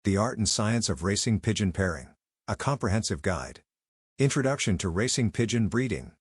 The Art and Science of Racing Pigeon Pairing. A Comprehensive Guide. Introduction to Racing Pigeon Breeding.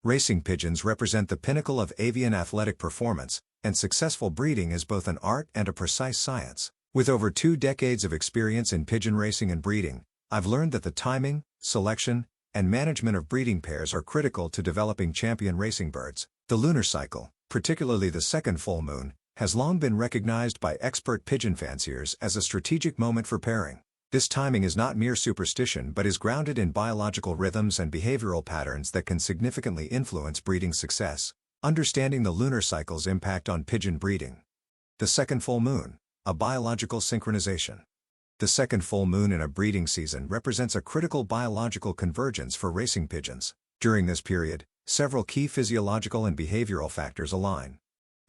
Racing pigeons represent the pinnacle of avian athletic performance, and successful breeding is both an art and a precise science. With over 2 decades of experience in pigeon racing and breeding, I've learned that the timing, selection, and management of breeding pairs are critical to developing champion racing birds. The lunar cycle, particularly the second full moon, has long been recognized by expert pigeon fanciers as a strategic moment for pairing. This timing is not mere superstition but is grounded in biological rhythms and behavioral patterns that can significantly influence breeding success. Understanding the lunar cycle's impact on pigeon breeding. The second full moon, a biological synchronization. The second full moon in a breeding season represents a critical biological convergence for racing pigeons. During this period, several key physiological and behavioral factors align.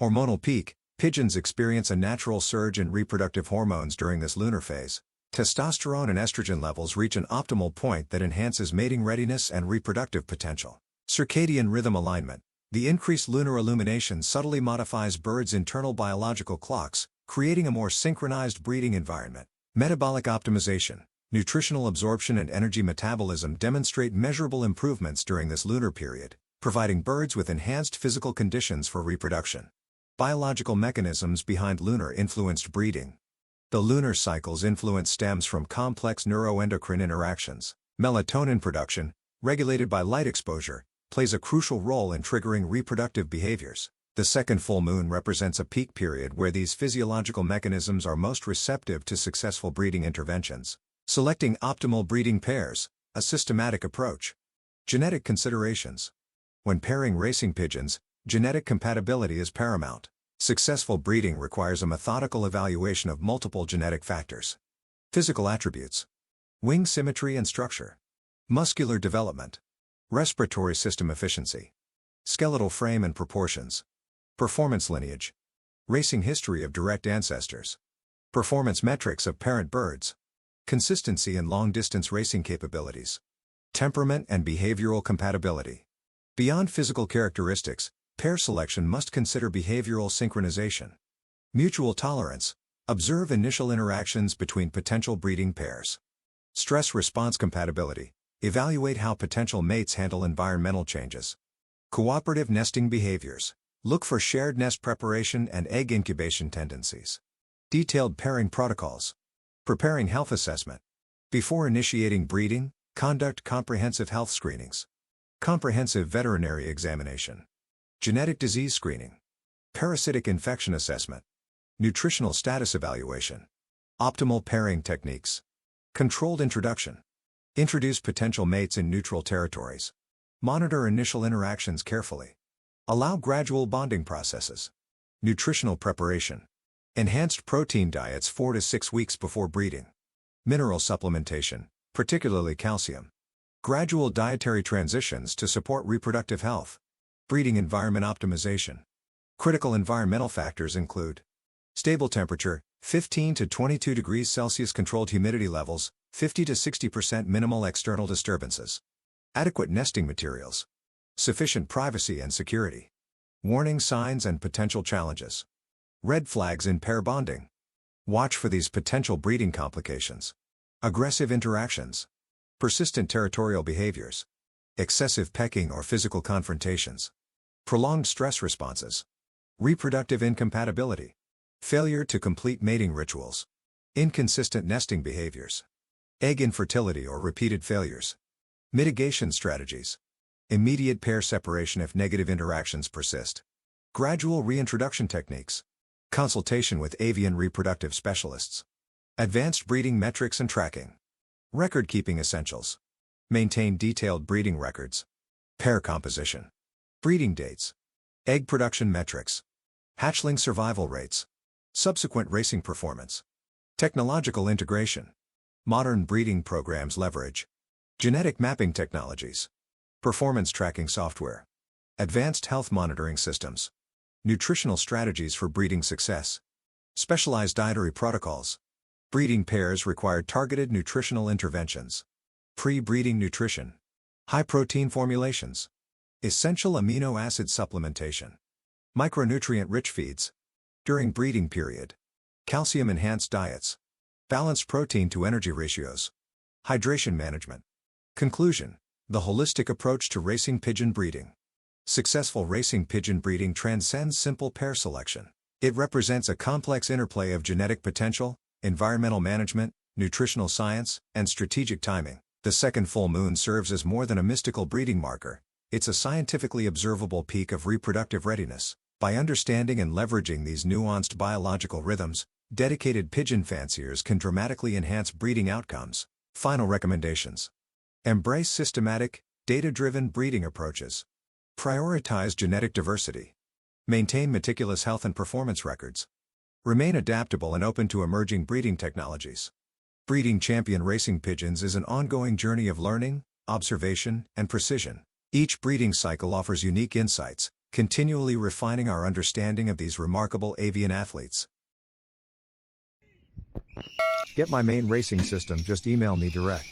Hormonal peak. Pigeons experience a natural surge in reproductive hormones during this lunar phase. Testosterone and estrogen levels reach an optimal point that enhances mating readiness and reproductive potential. Circadian rhythm alignment. The increased lunar illumination subtly modifies birds' internal biological clocks, creating a more synchronized breeding environment. Metabolic optimization. Nutritional absorption and energy metabolism demonstrate measurable improvements during this lunar period, providing birds with enhanced physical conditions for reproduction. Biological mechanisms behind lunar-influenced breeding. The lunar cycle's influence stems from complex neuroendocrine interactions. Melatonin production, regulated by light exposure, plays a crucial role in triggering reproductive behaviors. The second full moon represents a peak period where these physiological mechanisms are most receptive to successful breeding interventions. Selecting optimal breeding pairs, a systematic approach. Genetic considerations. When pairing racing pigeons, genetic compatibility is paramount. Successful breeding requires a methodical evaluation of multiple genetic factors. Physical attributes. Wing symmetry and structure. Muscular development. Respiratory system efficiency. Skeletal frame and proportions. Performance lineage. Racing history of direct ancestors. Performance metrics of parent birds. Consistency and long-distance racing capabilities. Temperament and behavioral compatibility. Beyond physical characteristics, pair selection must consider behavioral synchronization. Mutual tolerance. Observe initial interactions between potential breeding pairs. Stress response compatibility. Evaluate how potential mates handle environmental changes. Cooperative nesting behaviors. Look for shared nest preparation and egg incubation tendencies. Detailed pairing protocols. Preparing health assessment. Before initiating breeding, conduct comprehensive health screenings. Comprehensive veterinary examination. Genetic disease screening. Parasitic infection assessment. Nutritional status evaluation. Optimal pairing techniques. Controlled introduction. Introduce potential mates in neutral territories. Monitor initial interactions carefully. Allow gradual bonding processes. Nutritional preparation. Enhanced protein diets 4 to 6 weeks before breeding. Mineral supplementation, particularly calcium. Gradual dietary transitions to support reproductive health. Breeding environment optimization. Critical environmental factors include stable temperature, 15 to 22 degrees Celsius, controlled humidity levels, 50 to 60% minimal external disturbances. Adequate nesting materials. Sufficient privacy and security. Warning signs and potential challenges. Red flags in pair bonding. Watch for these potential breeding complications. Aggressive interactions. Persistent territorial behaviors. Excessive pecking or physical confrontations. Prolonged stress responses. Reproductive incompatibility. Failure to complete mating rituals. Inconsistent nesting behaviors. Egg infertility or repeated failures. Mitigation strategies. Immediate pair separation if negative interactions persist. Gradual reintroduction techniques. Consultation with avian reproductive specialists. Advanced breeding metrics and tracking. Record-keeping essentials. Maintain detailed breeding records. Pair composition. Breeding dates. Egg production metrics. Hatchling survival rates. Subsequent racing performance. Technological integration. Modern breeding programs leverage genetic mapping technologies. Performance tracking software. Advanced health monitoring systems. Nutritional strategies for breeding success. Specialized dietary protocols. Breeding pairs require targeted nutritional interventions. Pre-breeding nutrition. High-protein formulations. Essential amino acid supplementation. Micronutrient-rich feeds. During breeding period. Calcium-enhanced diets. Balanced protein to energy ratios. Hydration management. Conclusion. The holistic approach to racing pigeon breeding. Successful racing pigeon breeding transcends simple pair selection. It represents a complex interplay of genetic potential, environmental management, nutritional science, and strategic timing. The second full moon serves as more than a mystical breeding marker. It's a scientifically observable peak of reproductive readiness. By understanding and leveraging these nuanced biological rhythms, dedicated pigeon fanciers can dramatically enhance breeding outcomes. Final recommendations. Embrace systematic, data-driven breeding approaches. Prioritize genetic diversity. Maintain meticulous health and performance records. Remain adaptable and open to emerging breeding technologies. Breeding champion racing pigeons is an ongoing journey of learning, observation, and precision. Each breeding cycle offers unique insights, continually refining our understanding of these remarkable avian athletes. Get my main racing system, just email me direct.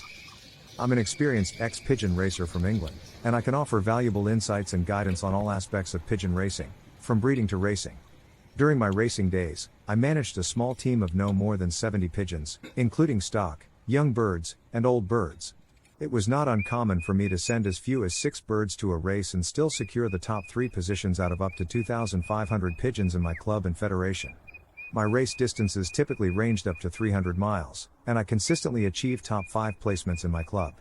I'm an experienced ex-pigeon racer from England, and I can offer valuable insights and guidance on all aspects of pigeon racing, from breeding to racing. During my racing days, I managed a small team of no more than 70 pigeons, including stock, young birds, and old birds. It was not uncommon for me to send as few as 6 birds to a race and still secure the top 3 positions out of up to 2,500 pigeons in my club and federation. My race distances typically ranged up to 300 miles, and I consistently achieved top 5 placements in my club.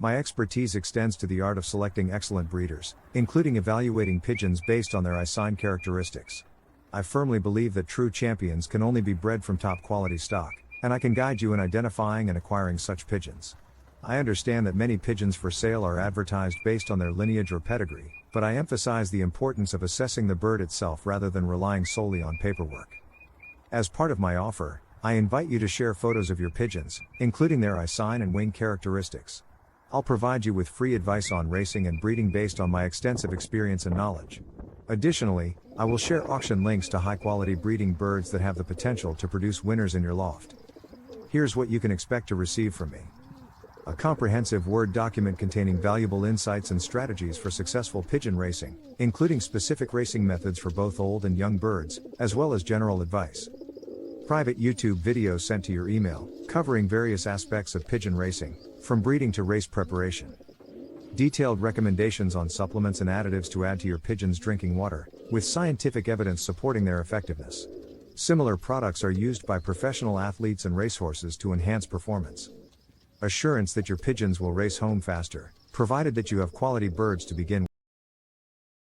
My expertise extends to the art of selecting excellent breeders, including evaluating pigeons based on their eye sign characteristics. I firmly believe that true champions can only be bred from top quality stock, and I can guide you in identifying and acquiring such pigeons. I understand that many pigeons for sale are advertised based on their lineage or pedigree, but I emphasize the importance of assessing the bird itself rather than relying solely on paperwork. As part of my offer, I invite you to share photos of your pigeons, including their eye sign and wing characteristics. I'll provide you with free advice on racing and breeding based on my extensive experience and knowledge. Additionally, I will share auction links to high-quality breeding birds that have the potential to produce winners in your loft. Here's what you can expect to receive from me. A comprehensive Word document containing valuable insights and strategies for successful pigeon racing, including specific racing methods for both old and young birds, as well as general advice. Private YouTube videos sent to your email, covering various aspects of pigeon racing, from breeding to race preparation. Detailed recommendations on supplements and additives to add to your pigeon's drinking water, with scientific evidence supporting their effectiveness. Similar products are used by professional athletes and racehorses to enhance performance. Assurance that your pigeons will race home faster, provided that you have quality birds to begin with.